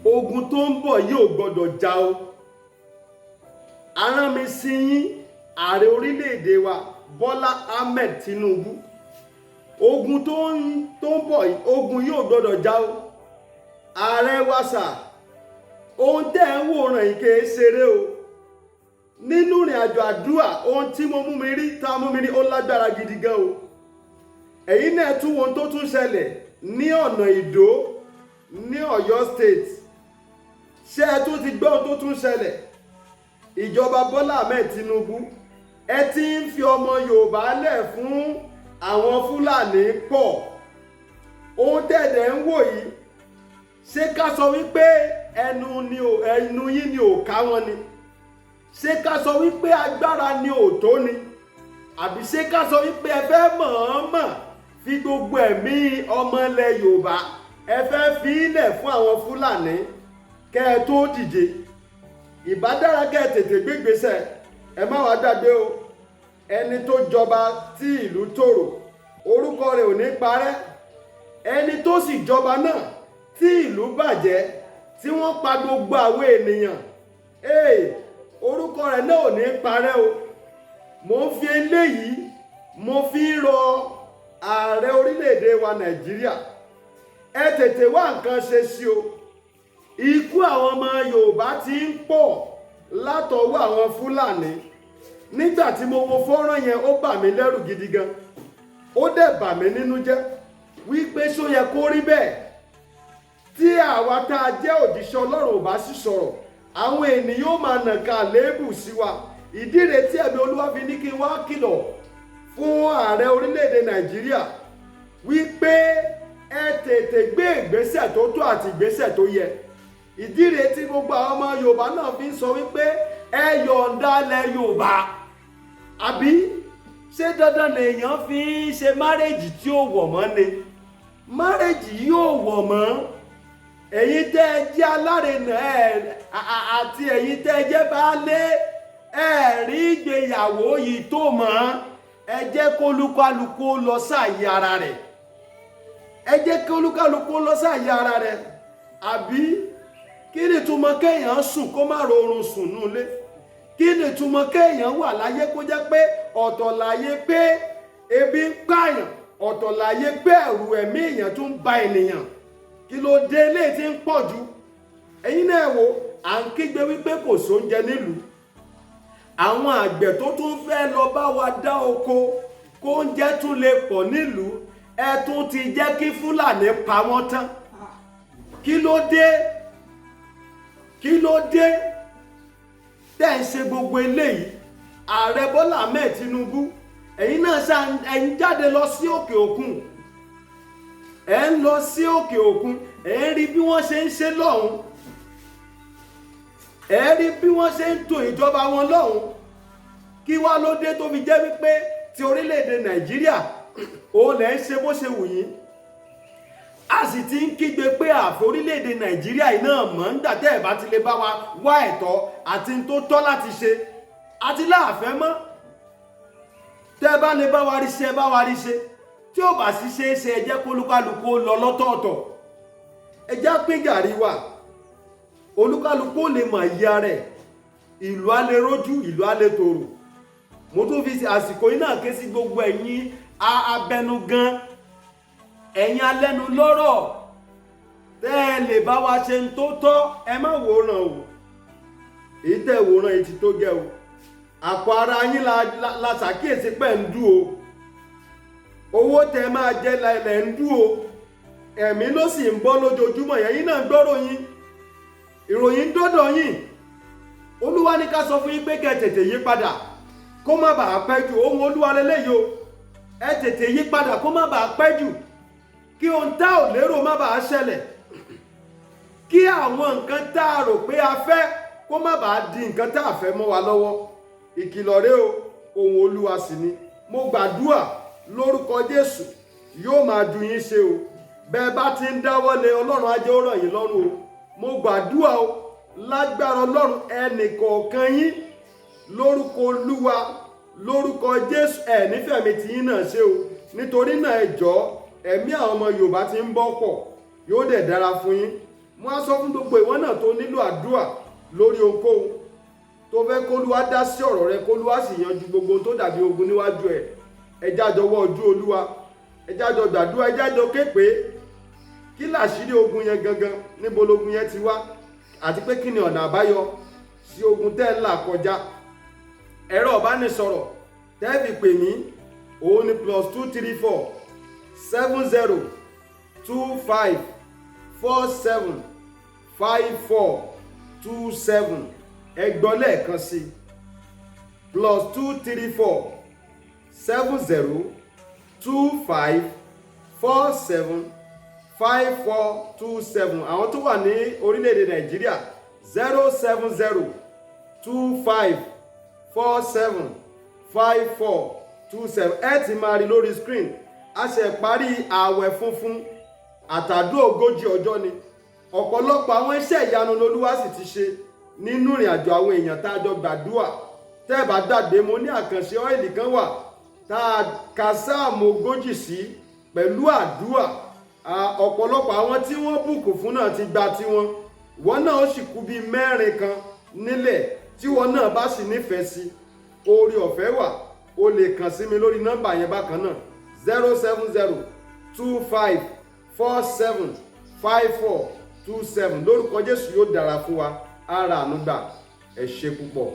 ogun tó ń bọ̀ yóò gbọ́dọ̀ jà o. Arán mi sí yín ààrẹ orílẹ̀-èdè wa Bola Ahmed Tinubu. Ogun tó ń bọ̀ yìí, ogun yóò gbọ́dọ̀ jà o. Ààrẹ wa sà, ohun tẹ́ ń wòran yìí kìí ṣeré o. Nínú ìrìn àjò àdúrà, ohun tí mo mú mi rí, tá mú mi rí, ó lágbára gidi gan o. Ẹ̀yin náà tún wọn tó tún ṣẹlẹ̀ ní ọ̀nà Ìdó ní Ọ̀yọ́ State. Ṣé ẹ tún ti gbọ́ ohun tó tún ṣẹlẹ̀? Ìjọba Bola Ahmed Tinubu ẹ ti ń fi ọmọ Yorùbá lẹ̀ fún àwọn Fúlàní pọ̀. Ohun tẹ̀dẹ̀ ń wò yìí, ṣé ká sọ wípé ẹnu yín ni ò ká wọn ni? Ṣé ká sọ wípé agbára ni ò tó ni? Àbí ṣé ká sọ wípé ẹ fẹ́ mọ̀ọ́mọ̀ fi gbogbo ẹ̀mí ọmọ ilẹ̀ Yorùbá ẹ fẹ́ fi ilẹ̀ fún àwọn Fúlàní kẹ́ ẹ tó dìde? Ìbá dára kẹ́ ẹ tètè gbégbésẹ̀. Ẹ má wá gbàgbé o, ẹni tó jọba tí ìlú tòrò orúkọ rẹ̀ ò ní parẹ́. Ẹni tó sì jọba náà tí ìlú bàjẹ́ tí wọ́n pa gbogbo àwọn ènìyàn, orúkọ rẹ̀ náà ò ní parẹ́ o. Mo ń fi eléyìí mo fi ń rọ ààrẹ orílẹ̀-èdè wa Nàìjíríà, ẹ tètè wá nǹkan ṣe sí o. Ikú àwọn ọmọ Yorùbá ti ń pọ̀ látọwọ́ àwọn Fúlàní. Nígbà tí mo wo fọ́nrán yẹn, ó bà mí lẹ́rù gidi gan. Ó dẹ̀ bà mí nínú jẹ́ wípé ṣó yẹ kó rí bẹ́ẹ̀. Tí àwa tá a jẹ́ òjíṣẹ́ Ọlọ́run ò bá sì sọ̀rọ̀, àwọn ènìyàn ó máa nàka àléébù sí wa. Ìdí rèé tí ẹ̀mí Olúwa fi ní kí n wá kìlọ̀ fún ààrẹ orílẹ̀-èdè Nàìjíríà wípé ẹ tètè gbé ìgbésẹ̀ tó tó àti ìgbésẹ̀ tó yẹ. Ìdí rèé tí gbogbo àwọn ọmọ Yorùbá náà fi ń sọ wípé ẹ yọ̀ǹda ilẹ̀ Yorùbá. Àbí ṣé dandan lèèyàn fi ń ṣe márèjì tí ó wọ̀ mọ́ ni? Márèjì yóò wọ̀ mọ́. Ẹ̀yin tẹ́ ẹ jẹ́ alárinà àti ẹ̀yin tẹ́ ẹ jẹ́ baálé, ẹ rí ìgbéyàwó yìí tó mọ́. Ẹ jẹ́ kó olúkálùkù lọ sáàyè ara rẹ̀. Ẹ jẹ́ kó olúkálùkù lọ sáàyè ara rẹ̀. Àbí kí ni túmọ̀ kéèyàn sùn kó má rọrùn sùn nulẹ̀? Kí ni túmọ̀ kéèyàn wà láyé kó jẹ́ pé ọ̀tọ̀ láyé pé ebi ń pààyàn, ọ̀tọ̀ láyé pé ẹ̀rù ẹ̀mí èèyàn tún ń ba ènìyàn? Kí ló dé ilé tí ń pọ̀ jù? Ẹ̀yin náà wò, à ń kígbe wípé kò sóúnjẹ nílùú. Àwọn àgbẹ̀ tó tún fẹ́ lọ bá wa dá oko kó oúnjẹ tún lè pọ̀ nílùú, ẹ tún ti jẹ́ kí Fúlàní pa wọ́n tán. Kí ló dé? Kí ló dé tẹ́ ń ṣe gbogbo eléyìí? Ààrẹ Bola Ahmed Tinubu, ẹ̀yin náà ẹ̀ ń jáde lọ sí òkè òkun. Ẹ̀ ń lọ sí òkè òkun, ẹ̀ ń rí bí wọ́n ṣe ń ṣe lọ́hùn. Ẹ̀ rí bí wọ́n ṣe ń tò ìjọba wọn lọ́hùn. Kí wá ló dé tó fi jẹ́ wípé ti orílẹ̀-èdè Nàìjíríà òun lẹ̀ ń ṣe bó ṣe wù yín? A sì ti ń kígbe pé ààfin orílẹ̀-èdè Nàìjíríà yìí náà mọ̀ ń dà tẹ́ ẹ̀ bá ti lè bá wa wá ẹ̀tọ́ àti tó tọ́ láti ṣe. Àti láàfẹ́ mọ́. Tẹ́ ẹ bá lè bá wa rí ṣe, ẹ bá wa rí ṣe. Tí ò bá sì ṣe é ṣe, ẹ jẹ́ kó olúkálùkù lọ lọ́tọ̀ọ̀tọ̀. Ẹ já pín gàrí wa. Olúkálùkù lè mọ̀ ìyá rẹ̀. Ìlú á lè rójú, ìlú á lè tòrò. Mo tún fi àsìkò yìí náà ké sí gbogbo ẹ̀yin abẹnugan, ẹ̀yin alẹ́nu lọ́rọ̀, tẹ́ ẹ lè bá wa ṣe ń tó tọ́, ẹ má wòran o. Èyí tẹ́ wòran yìí ti tó gẹ́ o. Àpò ara yín la ṣàkíyèsí pẹ̀ ń dù o. Owó tẹ́ máa jẹ lẹ̀ ń dù o. Ẹ̀mí ló sì ń bọ́ lójoojúmọ́. Ẹ̀yin náà gbọ́rọ̀ yín. Ìròyìn dọ́dọ̀ yín. Olúwa ní ká sọ fún yín pé kẹ́ tètè yí padà kó má bàa pẹ́ jù. Ohun Olúwa lélẹ́yìí o. Ẹ tètè yí padà kó má bàa pẹ́ jù. Kí ohun tá ò lérò má bàa ṣẹlẹ̀. Kí àwọn nǹkan tá a rò pé a fẹ́ kó má bàa di nǹkan tá a fẹ́ mọ́ wa lọ́wọ́. Ìkìlọ̀ rèé o, ohun Olúwa sì ni. Mo gbàdúrà lórúkọ Jésù yóò máa ju yín ṣe o. Bẹ́ẹ̀ bá ti ń dáwọ́lé, Ọlọ́run á jẹ́ ó ràn yín lọ́rùn o. Mo gbàdúrà o, lágbára Ọlọ́run ẹnì kọ̀ọ̀kan yín lórúkọ Olúwa, lórúkọ Jésù, ẹ̀ nífẹ̀ẹ́ mi tí yín náà ṣe o. Nítorí náà ẹ jọ̀ọ́, ẹ̀mí àwọn ọmọ Yorùbá ti ń bọ́ pọ̀, yóò dẹ̀ dára fún yín. mo á sọ fún gbogbo ìwọ náà tó nílò àdúrà lórí ohunkóhun tó fẹ́ k'Olúwa dá sí ọ̀rọ̀ rẹ, k'Olúwa sì yanjú gbogbo tó dàbí ogun níwájú ẹ. Ẹ jẹ́ a jọ wọ ojú Olúwa, ẹ jẹ́ a jọ gbàdúrà, ẹ jẹ́ a jọ ké pé kí làṣírí ogun yẹn gangan, níbo logun yẹn ti wá, àti pé kí ni ọ̀nà àbáyọ sí ogun tẹ́ ń là kọjá. Ẹ̀rọ ìbánisọ̀rọ̀ tẹ́ fi pè mí òun ni +234 70 25 47 54 27. Ẹ gbọ́ lẹ́ẹ̀kan sí +234 70 25 47 5427. Àwọn tó wà ní orílẹ̀-èdè Nàìjíríà 070 25 47 5427. Ẹ ti máa rí lórí screen. A ṣe parí ààwẹ̀ funfun àtàdúrà ogójì ọjọ́ ni. Ọ̀pọ̀lọpọ̀ àwọn iṣẹ́ ìyanu l'Olúwa sì ti ṣe nínú ìrìn àjò àwọn èèyàn tá a jọ gbàdúrà. Tẹ́ ẹ bá dàdé, mo ní àkànṣe ọ́ìlì kan wà tá a ka sáàmù ogójì sí pẹ̀lú àdúrà. Ọ̀pọ̀lọpọ̀ àwọn tí wọ́n bùkún fún náà ti gba tiwọn. Wọ́n náà ó sì kú bíi mẹ́rin kan nílẹ̀ tí wọ́n náà bá sì nífẹ̀ẹ́ sí. Oore ọ̀fẹ́ wà, o lè kàn sí mi lórí nọ́mbà yẹn bákan náà 070 25 47 54 27. Lórúkọ Jésù yóò dára fún wa. Á ra àánú gbà. Ẹ ṣé púpọ̀.